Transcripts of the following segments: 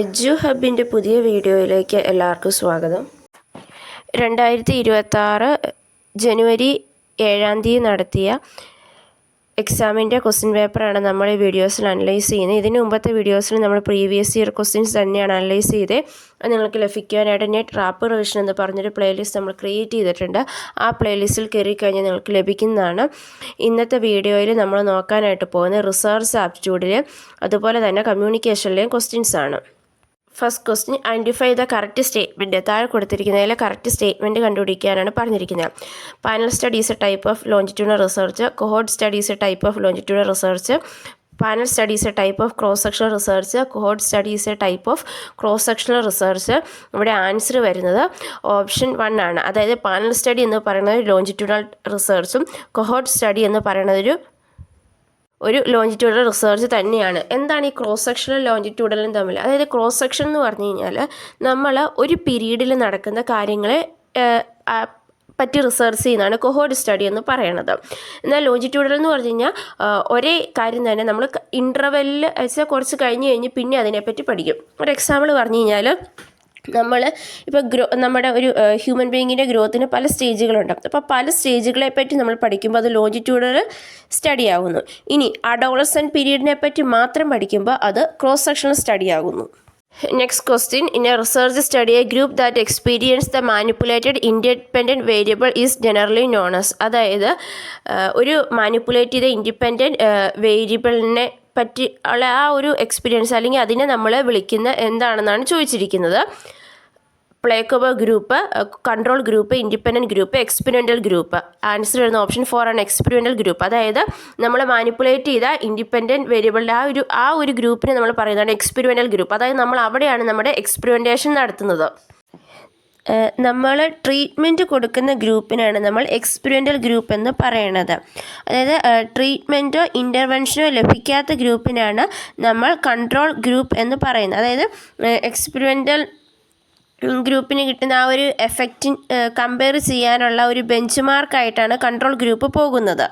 Edu ഹബിൻ്റെ പുതിയ വീഡിയോയിലേക്ക് എല്ലാവർക്കും സ്വാഗതം. 2026 ജനുവരി 7 നടത്തിയ എക്സാമിൻ്റെ ക്വസ്റ്റ്യൻ പേപ്പറാണ് നമ്മൾ ഈ വീഡിയോസിൽ അനലൈസ് ചെയ്യുന്നത്. ഇതിന് മുമ്പത്തെ വീഡിയോസിൽ നമ്മൾ പ്രീവിയസ് ഇയർ ക്വസ്റ്റ്യൻസ് തന്നെയാണ് അനലൈസ് ചെയ്ത് നിങ്ങൾക്ക് ലഭിക്കുവാനായിട്ട് നെറ്റ് റാപ്പ് റിവിഷൻ എന്ന് പറഞ്ഞൊരു പ്ലേലിസ്റ്റ് നമ്മൾ ക്രിയേറ്റ് ചെയ്തിട്ടുണ്ട്. ആ പ്ലേലിസ്റ്റിൽ കയറി കഴിഞ്ഞാൽ നിങ്ങൾക്ക് ലഭിക്കുന്നതാണ്. ഇന്നത്തെ വീഡിയോയിൽ നമ്മൾ നോക്കാനായിട്ട് പോകുന്നത് റിസർച്ച് ആപ്റ്റിറ്റ്യൂഡിൽ അതുപോലെ തന്നെ കമ്മ്യൂണിക്കേഷനിലെയും ക്വസ്റ്റ്യൻസ് ആണ്. First question, identify the correct statement. താഴെ കൊടുത്തിരിക്കുന്നതിൽ കറക്റ്റ് സ്റ്റേറ്റ്മെൻറ്റ് കണ്ടുപിടിക്കാനാണ് പറഞ്ഞിരിക്കുന്നത്. Panel studies a type of longitudinal research, cohort studies a type of longitudinal research, panel studies a type of cross sectional research, cohort studies a type of cross sectional research. ഇവിടെ answer വരുന്നത് option 1 ആണ്. അതായത് panel study എന്ന് പറയുന്നത് longitudinal റിസർച്ചും കൊഹോർട്ട് study എന്ന് പറയുന്നത് ഒരു longitudinal research തന്നെയാണ്. എന്താണ് ഈ ക്രോസ് സെക്ഷണൽ ലോഞ്ചിറ്റ്യൂഡലും തമ്മിൽ? അതായത് ക്രോസ് സെക്ഷൻ എന്ന് പറഞ്ഞു കഴിഞ്ഞാൽ നമ്മൾ ഒരു പീരീഡിൽ നടക്കുന്ന കാര്യങ്ങളെ പറ്റി റിസർച്ച് ചെയ്യുന്നതാണ് കൊഹോർട്ട് സ്റ്റഡി എന്ന് പറയുന്നത്. എന്നാൽ ലോഞ്ചിറ്റ്യൂഡൽ എന്ന് പറഞ്ഞു കഴിഞ്ഞാൽ ഒരേ കാര്യം തന്നെ നമ്മൾ ഇൻ്റർവെല്ലിൽ വെച്ചാൽ കുറച്ച് കഴിഞ്ഞ് പിന്നെ അതിനെപ്പറ്റി പഠിക്കും. ഒരു എക്സാമ്പിൾ പറഞ്ഞു കഴിഞ്ഞാൽ നമ്മൾ ഇപ്പോൾ നമ്മുടെ ഒരു ഹ്യൂമൻ ബീയിങ്ങിൻ്റെ ഗ്രോത്തിന് പല സ്റ്റേജുകളുണ്ട്. അപ്പോൾ പല സ്റ്റേജുകളെ പറ്റി നമ്മൾ പഠിക്കുമ്പോൾ അത് ലോഞ്ചിറ്റ്യൂഡൽ സ്റ്റഡി ആകുന്നു. ഇനി അഡോളസെൻ്റ് പീരീഡിനെ പറ്റി മാത്രം പഠിക്കുമ്പോൾ അത് ക്രോസ് സെക്ഷണൽ സ്റ്റഡി ആകുന്നു. Next question, in A research study A group that experience the manipulated independent variable is generally known as. അതായത് ഒരു മാനിപ്പുലേറ്റ് ചെയ്ത ഇൻഡിപെൻഡൻറ്റ് വേരിയബിളിനെ പറ്റി ഉള്ള ആ ഒരു എക്സ്പീരിയൻസ് അല്ലെങ്കിൽ അതിനെ നമ്മൾ വിളിക്കുന്ന എന്താണെന്നാണ് ചോദിച്ചിരിക്കുന്നത്. Placebo group, control group, independent group, experimental group. Answer വരുന്ന ഓപ്ഷൻ 4 ആണ്, എക്സ്പെരിമെൻ്റൽ ഗ്രൂപ്പ്. അതായത് നമ്മൾ മാനിപ്പുലേറ്റ് ചെയ്ത ഇൻഡിപെൻഡൻറ്റ് വേരിയബിളിൻ്റെ ആ ഒരു ഗ്രൂപ്പിനെ നമ്മൾ പറയുന്നതാണ് എക്സ്പെരിമെൻ്റൽ ഗ്രൂപ്പ്. അതായത് നമ്മൾ അവിടെയാണ് നമ്മുടെ എക്സ്പെരിമെൻറ്റേഷൻ നടത്തുന്നത്. നമ്മൾ ട്രീറ്റ്മെൻറ്റ് കൊടുക്കുന്ന ഗ്രൂപ്പിനാണ് നമ്മൾ എക്സ്പെരിമെൻ്റൽ ഗ്രൂപ്പ് എന്ന് പറയുന്നത്. അതായത് ട്രീറ്റ്മെൻറ്റോ ഇൻ്റർവെൻഷനോ ലഭിക്കാത്ത ഗ്രൂപ്പിനാണ് നമ്മൾ കൺട്രോൾ ഗ്രൂപ്പ് എന്ന് പറയുന്നത്. അതായത് എക്സ്പെരിമെൻ്റൽ ഗ്രൂപ്പിന് കിട്ടുന്ന ആ ഒരു എഫക്റ്റ് കമ്പയർ ചെയ്യാനുള്ള ഒരു ബെഞ്ച് മാർക്കായിട്ടാണ് കൺട്രോൾ ഗ്രൂപ്പ് പോകുന്നത്.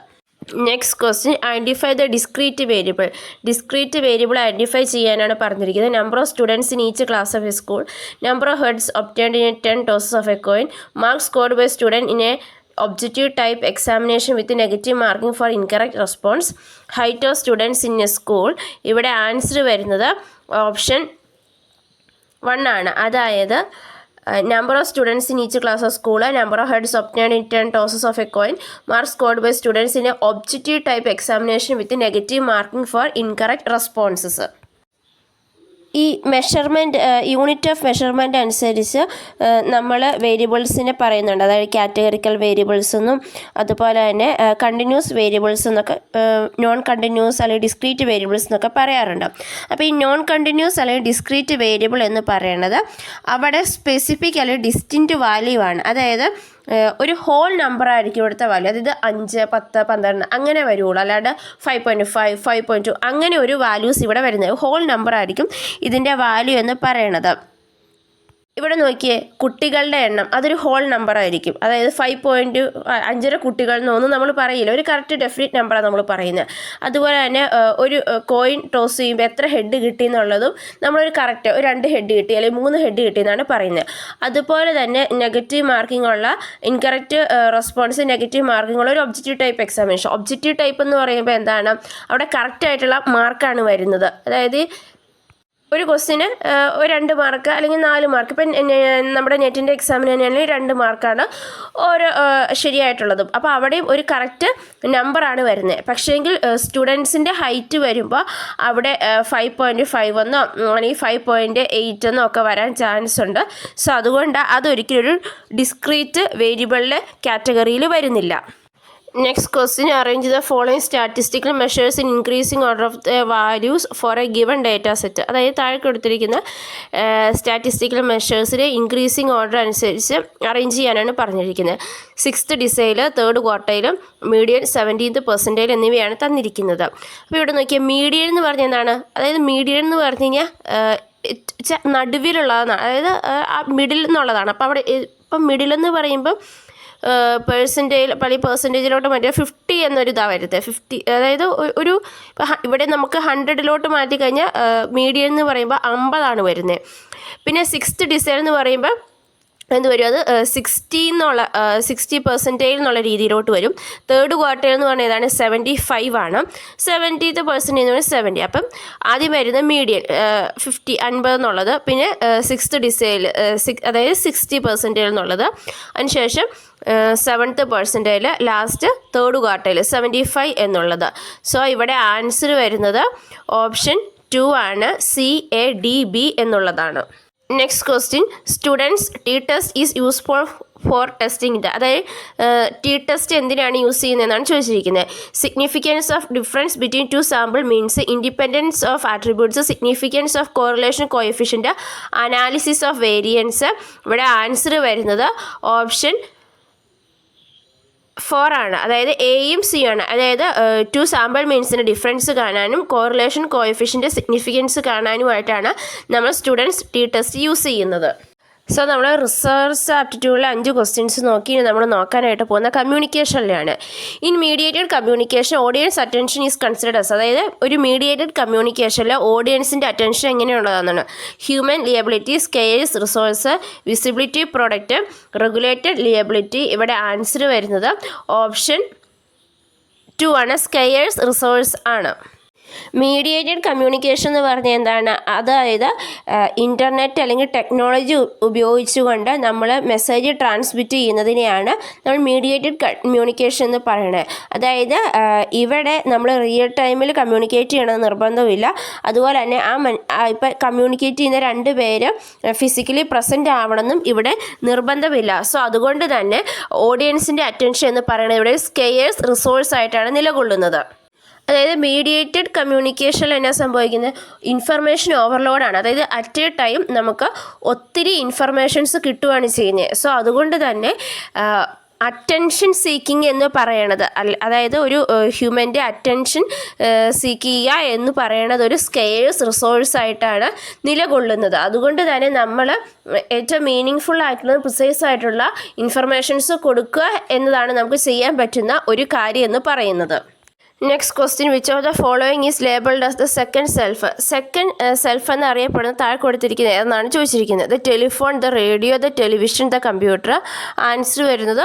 Next question, identify the discrete variable. Discrete variable identify ചെയ്യാനാണ് പറഞ്ഞിരിക്കുന്നത്. Number of students in each class of a school, number of heads obtained in 10 tosses of a coin, marks scored by student in a objective type examination with negative marking for incorrect response, height of students in a school. ഇവിടെ answer വരുന്നത് option 1 ആണ്. അതായത് number of students in each class of school, number of heads obtained in 10 tosses of a coin, marks scored by students in a objective type examination with negative marking for incorrect responses. ഈ measurement unit of measurement അനുസരിച്ച് നമ്മൾ വേരിയബിൾസിനെ പറയുന്നുണ്ട്. അതായത് categorical variables എന്നും അതുപോലെ തന്നെ continuous variables എന്നൊക്കെ, non continuous അല്ലെങ്കിൽ ഡിസ്ക്രീറ്റ് വേരിയബിൾസ് എന്നൊക്കെ പറയാറുണ്ട്. അപ്പോൾ ഈ നോൺ കണ്ടിന്യൂസ് അല്ലെങ്കിൽ ഡിസ്ക്രീറ്റ് വേരിയബിൾ എന്ന് പറയുന്നത് അവിടെ സ്പെസിഫിക് അല്ലെങ്കിൽ ഡിസ്റ്റിൻറ്റ് വാല്യൂ ആണ്. അതായത് ഒരു ഹോൾ നമ്പർ ആയിരിക്കും ഇവിടുത്തെ വാല്യൂ. അതായത് 5, 10, 12 അങ്ങനെ വരുള്ളൂ. അല്ലാണ്ട് 5.5, 5.2 അങ്ങനെ ഒരു വാല്യൂസ് ഇവിടെ വരുന്നത് ഹോൾ നമ്പർ ആയിരിക്കും ഇതിൻ്റെ വാല്യൂ എന്ന് പറയണത്. ഇവിടെ നോക്കിയേ, കുട്ടികളുടെ എണ്ണം അതൊരു ഹോൾ നമ്പർ ആയിരിക്കും. അതായത് 5.5 കുട്ടികൾ എന്നൊന്നും നമ്മൾ പറയില്ല, ഒരു കറക്റ്റ് ഡെഫിനിറ്റ് നമ്പറാണ് നമ്മൾ പറയുന്നത്. അതുപോലെ തന്നെ ഒരു കോയിൻ ടോസ് ചെയ്യുമ്പോൾ എത്ര ഹെഡ് കിട്ടി എന്നുള്ളതും നമ്മളൊരു കറക്റ്റ് ഒരു 2 ഹെഡ് കിട്ടി അല്ലെങ്കിൽ 3 ഹെഡ് കിട്ടി എന്നാണ് പറയുന്നത്. അതുപോലെ തന്നെ നെഗറ്റീവ് മാർക്കിംഗ് ഉള്ള ഇൻകറക്റ്റ് റെസ്പോൺസ് നെഗറ്റീവ് മാർക്കിംഗ് ഉള്ള ഒരു objective type examination. Objective type എന്ന് പറയുമ്പോൾ എന്താണ്, അവിടെ കറക്റ്റായിട്ടുള്ള മാർക്കാണ് വരുന്നത്. അതായത് ഒരു ക്വസ്റ്റിന് 2 മാർക്ക് അല്ലെങ്കിൽ 4 മാർക്ക്. ഇപ്പം നമ്മുടെ നെറ്റിൻ്റെ എക്സാമിന് തന്നെയാണെങ്കിൽ 2 മാർക്കാണ് ഓരോ ശരിയായിട്ടുള്ളതും. അപ്പോൾ അവിടെയും ഒരു കറക്റ്റ് നമ്പറാണ് വരുന്നത്. പക്ഷേങ്കിൽ സ്റ്റുഡൻസിൻ്റെ ഹൈറ്റ് വരുമ്പോൾ അവിടെ 5.5 എന്നോ അല്ലെങ്കിൽ 5.8 എന്നോ ഒക്കെ വരാൻ ചാൻസ് ഉണ്ട്. സോ അതുകൊണ്ട് അതൊരിക്കലും ഒരു ഡിസ്ക്രീറ്റ് വേരിയബിളിലെ കാറ്റഗറിയിൽ വരുന്നില്ല. Next question, arrange the following statistical measures in increasing order of the values for a given data set. അതായത് താഴെ കൊടുത്തിരിക്കുന്ന സ്റ്റാറ്റിസ്റ്റിക്കൽ മെഷേഴ്സിലെ ഇൻക്രീസിങ് ഓർഡർ അനുസരിച്ച് അറേഞ്ച് ചെയ്യാനാണ് പറഞ്ഞിരിക്കുന്നത്. 6th decile, 3rd ക്വാർട്ടൈലും, median 17th percentile എന്നിവയാണ് തന്നിരിക്കുന്നത്. അപ്പോൾ ഇവിടെ നോക്കിയാൽ മീഡിയൻ എന്ന് പറഞ്ഞാൽ എന്താണ്? അതായത് മീഡിയൻ എന്ന് പറഞ്ഞു കഴിഞ്ഞാൽ നടുവിലുള്ളതാണ്, അതായത് ആ മിഡിൽ എന്നുള്ളതാണ്. അപ്പോൾ അവിടെ ഇപ്പം മിഡിൽ എന്ന് പറയുമ്പം പെർസെൻറ്റേജിലോട്ട് മാറ്റിയാൽ 50 എന്നൊരു ഇതാണ് വരുന്നത്. 50 അതായത് ഒരു ഇവിടെ നമുക്ക് 100ലോട്ട് മാറ്റി കഴിഞ്ഞാൽ മീഡിയൻ എന്ന് പറയുമ്പോൾ 50 വരുന്നത്. പിന്നെ 6th ഡിസൈൽ എന്ന് പറയുമ്പോൾ എന്ത് വരും, അത് 60% എന്നുള്ള രീതിയിലോട്ട് വരും. 3rd ക്വാർട്ടർ എന്ന് പറഞ്ഞാൽ ഏതാണ് 75 ആണ്. 70th പെർസെൻറ്റേജ് എന്ന് പറഞ്ഞാൽ 70. അപ്പം ആദ്യം വരുന്ന മീഡിയൻ 50 എന്നുള്ളത്, പിന്നെ 6th ഡിസൈൽ അതായത് 60% എന്നുള്ളത്, അതിനുശേഷം 7th പെർസെൻറ്റേജിൽ, ലാസ്റ്റ് 3rd ക്വാർട്ടറിൽ 75 എന്നുള്ളത്. സോ ഇവിടെ ആൻസർ വരുന്നത് ഓപ്ഷൻ 2 ആണ്, CADB എന്നുള്ളതാണ്. Next question, students T test is useful for testing the, അതായത് ടി ടെസ്റ്റ് എന്തിനാണ് യൂസ് ചെയ്യുന്നതെന്നാണ് ചോദിച്ചിരിക്കുന്നത്. Significance of difference between 2 sample means, independence of attributes, significance of correlation coefficient, analysis of variance. ഇവിടെ answer വരുന്നത് option 4 ആണ്, അതായത് എയും C ആണ്. അതായത് 2 സാമ്പിൾ മീൻസിൻ്റെ ഡിഫറൻസ് കാണാനും കോറിലേഷൻ കോഎഫിഷ്യൻ്റ് സിഗ്നിഫിക്കൻസ് കാണാനുമായിട്ടാണ് നമ്മൾ സ്റ്റുഡൻസ് ടി ടെസ്റ്റ് യൂസ് ചെയ്യുന്നത്. സോ നമ്മൾ റിസർച്ച് ആപ്റ്റിറ്റ്യൂഡിലെ 5 ക്വസ്റ്റ്യൻസ് നോക്കി നമ്മൾ നോക്കാനായിട്ട് പോകുന്ന കമ്മ്യൂണിക്കേഷനിലാണ്. In mediated communication audience attention is considers, അതായത് ഒരു മീഡിയേറ്റഡ് കമ്മ്യൂണിക്കേഷനിൽ ഓഡിയൻസിൻ്റെ അറ്റൻഷൻ എങ്ങനെയുള്ളതാണ്. Human liability, scales, resource, visibility, product, regulated liability. ഇവിടെ ആൻസർ വരുന്നത് ഓപ്ഷൻ 2 ആണ്, സ്കെയിൽസ് റിസോഴ്സ് ആണ്. മീഡിയേറ്റഡ് കമ്മ്യൂണിക്കേഷൻ എന്ന് പറഞ്ഞാൽ എന്താണ്, അതായത് ഇൻ്റർനെറ്റ് അല്ലെങ്കിൽ ടെക്നോളജി ഉപയോഗിച്ചുകൊണ്ട് നമ്മൾ മെസ്സേജ് ട്രാൻസ്മിറ്റ് ചെയ്യുന്നതിനെയാണ് നമ്മൾ മീഡിയേറ്റഡ് കമ്മ്യൂണിക്കേഷൻ എന്ന് പറയുന്നത്. അതായത് ഇവിടെ നമ്മൾ റിയൽ ടൈമിൽ കമ്മ്യൂണിക്കേറ്റ് ചെയ്യണമെന്ന് നിർബന്ധമില്ല. അതുപോലെ തന്നെ ഇപ്പം കമ്മ്യൂണിക്കേറ്റ് ചെയ്യുന്ന 2 പേര് ഫിസിക്കലി പ്രസൻറ്റ് ആവണമെന്നും ഇവിടെ നിർബന്ധമില്ല. സോ അതുകൊണ്ട് തന്നെ ഓഡിയൻസിൻ്റെ അറ്റൻഷൻ എന്ന് പറയുന്നത് ഇവിടെ സ്കെയിൽസ് റിസോഴ്സ് ആയിട്ടാണ് നിലകൊള്ളുന്നത്. അതായത് മീഡിയേറ്റഡ് കമ്മ്യൂണിക്കേഷനിൽ എന്നാ സംഭവിക്കുന്നത്, ഇൻഫർമേഷൻ ഓവർലോഡാണ്. അതായത് അറ്റ് എ ടൈം നമുക്ക് ഒത്തിരി ഇൻഫർമേഷൻസ് കിട്ടുകയാണ് ചെയ്യുന്നത്. സോ അതുകൊണ്ട് തന്നെ അറ്റൻഷൻ സീക്കിങ് എന്ന് പറയണത്, അതായത് ഒരു ഹ്യൂമൻ്റെ അറ്റൻഷൻ സീക്ക് ചെയ്യുക എന്ന് പറയണത് ഒരു സ്കെയിൽസ് റിസോഴ്സ് ആയിട്ടാണ് നിലകൊള്ളുന്നത്. അതുകൊണ്ട് തന്നെ നമ്മൾ ഏറ്റവും മീനിങ് ഫുൾ ആയിട്ടുള്ള പ്രിസൈസ് ആയിട്ടുള്ള ഇൻഫർമേഷൻസ് കൊടുക്കുക എന്നതാണ് നമുക്ക് ചെയ്യാൻ പറ്റുന്ന ഒരു കാര്യം എന്ന് പറയുന്നത്. Next question, which of the following is labelled as the second self. Second self എന്നറിയപ്പെടുന്ന താഴെ കൊടുത്തിരിക്കുന്നത് എന്നാണ് ചോദിച്ചിരിക്കുന്നത്. The telephone, the radio, the television, the computer. Answer വരുന്നത്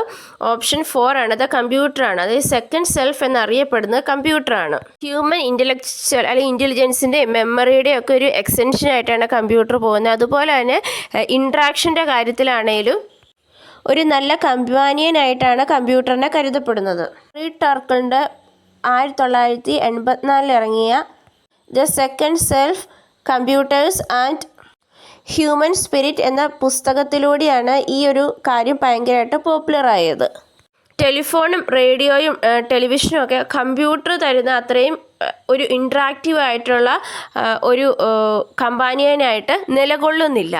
ഓപ്ഷൻ 4 ആണ്, ദ കമ്പ്യൂട്ടറാണ്. അതായത് സെക്കൻഡ് സെൽഫ് എന്നറിയപ്പെടുന്നത് കമ്പ്യൂട്ടറാണ്. ഹ്യൂമൻ ഇൻ്റലക്ച്വൽ അല്ലെങ്കിൽ ഇൻ്റലിജൻസിൻ്റെ മെമ്മറിയുടെ ഒക്കെ ഒരു എക്സ്റ്റൻഷൻ ആയിട്ടാണ് കമ്പ്യൂട്ടർ പോകുന്നത്. അതുപോലെ തന്നെ ഇൻട്രാക്ഷൻ്റെ കാര്യത്തിലാണെങ്കിലും ഒരു നല്ല കമ്പാനിയനായിട്ടാണ് കമ്പ്യൂട്ടറിനെ കരുതപ്പെടുന്നത്. ടർക്കിളിൻ്റെ 1984 ഇറങ്ങിയ the second self, computers and human spirit എന്ന പുസ്തകത്തിലൂടെയാണ് ഈ ഒരു കാര്യം ഭയങ്കരമായിട്ട് പോപ്പുലറായത്. ടെലിഫോണും റേഡിയോയും ടെലിവിഷനും ഒക്കെ കമ്പ്യൂട്ടർ തരുന്ന അത്രയും ഒരു ഇൻട്രാക്റ്റീവ് ആയിട്ടുള്ള ഒരു കമ്പാനിയനായിട്ട് നിലകൊള്ളുന്നില്ല.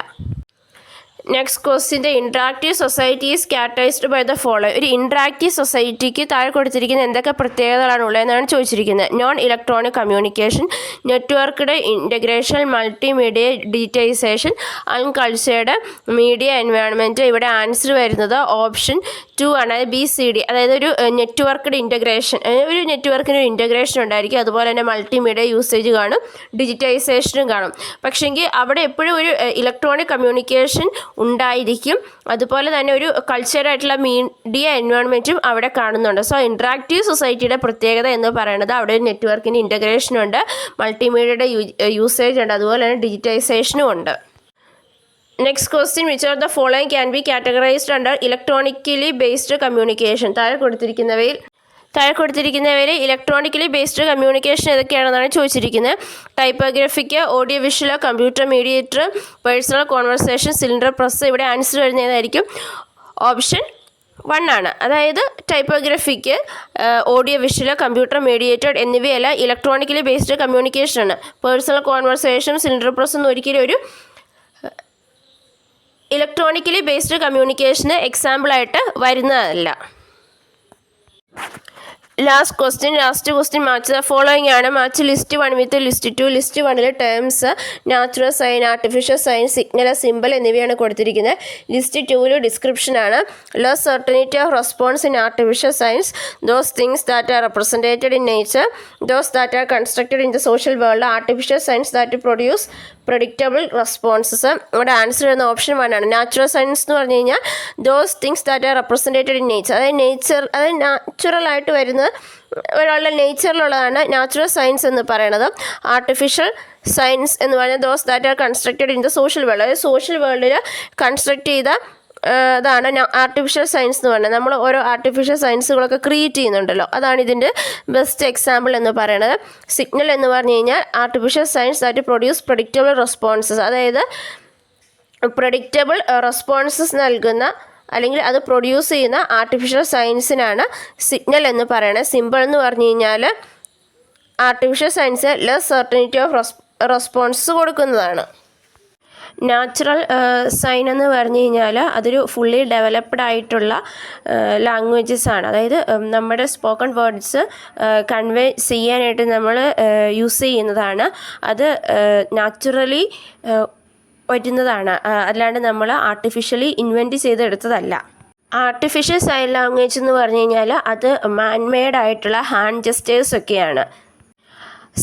നെക്സ്റ്റ് ക്വസ്റ്റ്യൻ്റെ, interactive society is characterized by the follow. ഒരു ഇൻട്രാക്റ്റീവ് സൊസൈറ്റിക്ക് താഴെ കൊടുത്തിരിക്കുന്ന എന്തൊക്കെ പ്രത്യേകതകളാണ് ഉള്ളതെന്നാണ് ചോദിച്ചിരിക്കുന്നത്. Non electronic communication, networked integration, multimedia digitization, uncultured media environment. ഇവിടെ ആൻസർ വരുന്നത് ഓപ്ഷൻ 2 ആണ്, BCD. അതായത് ഒരു നെറ്റ്വർക്ക്ഡ് ഇൻ്റഗ്രേഷൻ, ഒരു നെറ്റ്വർക്കിന് ഒരു ഇൻ്റഗ്രേഷൻ ഉണ്ടായിരിക്കും. അതുപോലെ തന്നെ മൾട്ടിമീഡിയ യൂസേജ് കാണും, ഡിജിറ്റൈസേഷനും കാണും. പക്ഷേങ്കിൽ അവിടെ എപ്പോഴും ഒരു ഇലക്ട്രോണിക് കമ്മ്യൂണിക്കേഷൻ ഉണ്ടായിരിക്കും. അതുപോലെ തന്നെ ഒരു കൾച്ചറായിട്ടുള്ള മീഡിയ എൻവയോൺമെൻറ്റും അവിടെ കാണുന്നുണ്ട്. സോ ഇൻട്രാക്റ്റീവ് സൊസൈറ്റിയുടെ പ്രത്യേകത എന്ന് പറയുന്നത് അവിടെ ഒരു നെറ്റ്വർക്കിൻ്റെ ഇൻ്റഗ്രേഷൻ ഉണ്ട്, മൾട്ടിമീഡിയയുടെ യൂസേജ് ഉണ്ട്, അതുപോലെ തന്നെ ഡിജിറ്റൈസേഷനും ഉണ്ട്. Next question, which of the following can be categorized under electronically based communication. താഴെ കൊടുത്തിരിക്കുന്നവയിൽ ഇലക്ട്രോണിക്കലി ബേസ്ഡ് കമ്മ്യൂണിക്കേഷൻ ഏതൊക്കെയാണെന്നാണ് ചോദിച്ചിരിക്കുന്നത്. Typographic, audio visual, computer mediator, personal conversation, cylinder press. ഇവിടെ ആൻസർ വരുന്നതായിരിക്കും ഓപ്ഷൻ 1 ആണ്. അതായത് typographic, audio visual, computer mediated എന്നിവയല്ല electronically based കമ്മ്യൂണിക്കേഷനാണ്. പേഴ്സണൽ കോൺവെർസേഷൻ, സിലിണ്ടർ പ്രസ് ഒന്നും ഒരിക്കലും ഒരു ഇലക്ട്രോണിക്കലി ബേസ്ഡ് കമ്മ്യൂണിക്കേഷന് എക്സാമ്പിളായിട്ട് വരുന്നതല്ല. Last question match the following ആണ്. മാച്ച് ലിസ്റ്റ് 1 വിത്ത് list 2. List 1 terms natural sign, artificial sign, signal, simple എന്നിവയാണ് കൊടുത്തിരിക്കുന്നത്. ലിസ്റ്റ് 2 ഡിസ്ക്രിപ്ഷൻ ആണ്. Less certainty of response in artificial science, those things that are represented in nature, those that are constructed in the social world, artificial science that produce predictable responses. ഇവിടെ answer ചെയ്യുന്ന option 1 ആണ്. Natural science എന്ന് പറഞ്ഞു കഴിഞ്ഞാൽ those things that are represented in nature, അതായത് നാച്ചുറലായിട്ട് വരുന്ന ഒരാളുടെ നേച്ചറിലുള്ളതാണ് നാച്ചുറൽ സയൻസ് എന്ന് പറയുന്നത്. ആർട്ടിഫിഷ്യൽ സയൻസ് എന്ന് പറഞ്ഞാൽ those that are constructed in the social world, അതായത് സോഷ്യൽ വേൾഡിൽ കൺസ്ട്രക്ട് ചെയ്ത അതാണ് ആർട്ടിഫിഷ്യൽ സയൻസ് എന്ന് പറയുന്നത്. നമ്മൾ ഓരോ ആർട്ടിഫിഷ്യൽ സയൻസുകളൊക്കെ ക്രിയേറ്റ് ചെയ്യുന്നുണ്ടല്ലോ, അതാണ് ഇതിൻ്റെ ബെസ്റ്റ് എക്സാമ്പിൾ എന്ന് പറയുന്നത്. സിഗ്നൽ എന്ന് പറഞ്ഞു കഴിഞ്ഞാൽ artificial science that produce predictable responses, അതായത് പ്രഡിക്റ്റബിൾ റെസ്പോൺസസ് നൽകുന്ന അല്ലെങ്കിൽ അത് പ്രൊഡ്യൂസ് ചെയ്യുന്ന ആർട്ടിഫിഷ്യൽ സയൻസിനാണ് സിഗ്നൽ എന്ന് പറയുന്നത്. സിമ്പിൾ എന്ന് പറഞ്ഞു കഴിഞ്ഞാൽ artificial science less certainty of response കൊടുക്കുന്നതാണ്. നാച്ചുറൽ സൈൻ എന്ന് പറഞ്ഞു കഴിഞ്ഞാൽ അതൊരു ഫുള്ളി ഡെവലപ്ഡ് ആയിട്ടുള്ള ലാംഗ്വേജസ് ആണ്. അതായത് നമ്മുടെ സ്പോക്കൺ വേർഡ്സ് കൺവേ ചെയ്യാനായിട്ട് നമ്മൾ യൂസ് ചെയ്യുന്നതാണ്. അത് നാച്ചുറലി വരുന്നതാണ്, അല്ലാണ്ട് നമ്മൾ ആർട്ടിഫിഷ്യലി ഇൻവെൻറ്റ് ചെയ്തെടുത്തതല്ല. ആർട്ടിഫിഷ്യൽ സൈൻ ലാംഗ്വേജ് എന്ന് പറഞ്ഞു കഴിഞ്ഞാൽ അത് മാൻമെയ്ഡ് ആയിട്ടുള്ള ഹാൻഡ് ജസ്റ്റേഴ്സ് ഒക്കെയാണ്.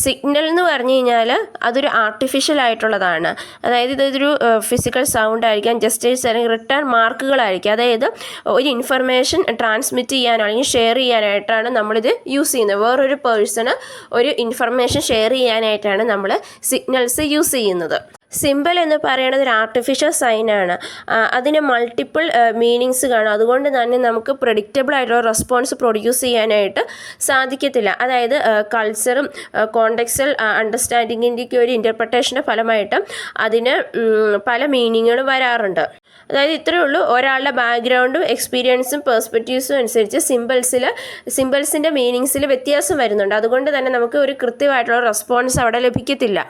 സിഗ്നൽ എന്ന് പറഞ്ഞു കഴിഞ്ഞാൽ അതൊരു ആർട്ടിഫിഷ്യൽ ആയിട്ടുള്ളതാണ്. അതായത് ഇതൊരു ഫിസിക്കൽ സൗണ്ട് ആയിരിക്കാം, ജസ്റ്റേഴ്സ് അല്ലെങ്കിൽ റിട്ടേൺ മാർക്കുകളായിരിക്കും. അതായത് ഒരു ഇൻഫർമേഷൻ ട്രാൻസ്മിറ്റ് ചെയ്യാനോ അല്ലെങ്കിൽ ഷെയർ ചെയ്യാനായിട്ടാണ് നമ്മളിത് യൂസ് ചെയ്യുന്നത്. വേറൊരു പേഴ്സണ് ഒരു ഇൻഫർമേഷൻ ഷെയർ ചെയ്യാനായിട്ടാണ് നമ്മൾ സിഗ്നൽസ് യൂസ് ചെയ്യുന്നത്. സിമ്പിൾ എന്ന് പറയുന്നത് ഒരു ആർട്ടിഫിഷ്യൽ സൈനാണ്. അതിന് മൾട്ടിപ്പിൾ മീനിങ്സ് കാണും. അതുകൊണ്ട് തന്നെ നമുക്ക് പ്രഡിക്റ്റബിൾ ആയിട്ടുള്ള റെസ്പോൺസ് പ്രൊഡ്യൂസ് ചെയ്യാനായിട്ട് സാധിക്കത്തില്ല. അതായത് കൾച്ചറും കോണ്ടെക്സ്റ്റൽ അണ്ടർസ്റ്റാൻഡിങ്ങിൻ്റെയൊക്കെ ഒരു ഇൻ്റർപ്രിട്ടേഷൻ്റെ ഫലമായിട്ട് അതിന് പല മീനിങ്ങുകളും വരാറുണ്ട്. അതായത് ഇത്രയേ ഉള്ളൂ, ഒരാളുടെ ബാക്ക്ഗ്രൗണ്ടും എക്സ്പീരിയൻസും പെർസ്പെക്റ്റീവ്സും അനുസരിച്ച് സിമ്പിൾസിൻ്റെ മീനിങ്സിൽ വ്യത്യാസം വരുന്നുണ്ട്. അതുകൊണ്ട് തന്നെ നമുക്ക് ഒരു കൃത്യമായിട്ടുള്ള റെസ്പോൺസ് അവിടെ ലഭിക്കത്തില്ല.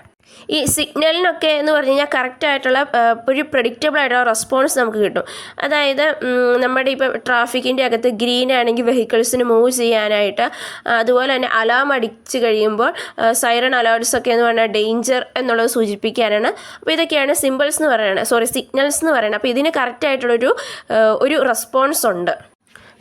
ഈ സിഗ്നലിനൊക്കെ എന്ന് പറഞ്ഞു കഴിഞ്ഞാൽ കറക്റ്റായിട്ടുള്ള ഒരു പ്രഡിക്റ്റബിൾ ആയിട്ടുള്ള റെസ്പോൺസ് നമുക്ക് കിട്ടും. അതായത് നമ്മുടെ ഇപ്പോൾ ട്രാഫിക്കിൻ്റെ അകത്ത് ഗ്രീൻ ആണെങ്കിൽ വെഹിക്കിൾസിന് മൂവ് ചെയ്യാനായിട്ട്, അതുപോലെ തന്നെ അലാം അടിച്ച് കഴിയുമ്പോൾ സൈറൺ അലേർട്സ് ഒക്കെ എന്ന് പറഞ്ഞാൽ ഡേഞ്ചർ എന്നുള്ളത് സൂചിപ്പിക്കാനാണ്. അപ്പോൾ ഇതൊക്കെയാണ് സിഗ്നൽസ് എന്ന് പറയുന്നത്. അപ്പോൾ ഇതിന് കറക്റ്റായിട്ടുള്ളൊരു റെസ്പോൺസ് ഉണ്ട്.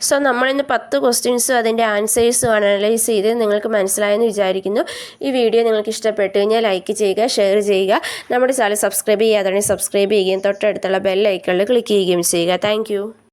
സോ നമ്മളിന്ന് 10 ക്വസ്റ്റ്യൻസും അതിൻ്റെ ആൻസേഴ്സും അനലൈസ് ചെയ്ത് നിങ്ങൾക്ക് മനസ്സിലായെന്ന് വിചാരിക്കുന്നു. ഈ വീഡിയോ നിങ്ങൾക്ക് ഇഷ്ടപ്പെട്ടു കഴിഞ്ഞാൽ ലൈക്ക് ചെയ്യുക, ഷെയർ ചെയ്യുക. നമ്മുടെ ചാനൽ സബ്സ്ക്രൈബ് ചെയ്യാതെ സബ്സ്ക്രൈബ് ചെയ്യുകയും തൊട്ടടുത്തുള്ള ബെൽ ഐക്കണിൽ ക്ലിക്ക് ചെയ്യുകയും ചെയ്യുക. താങ്ക്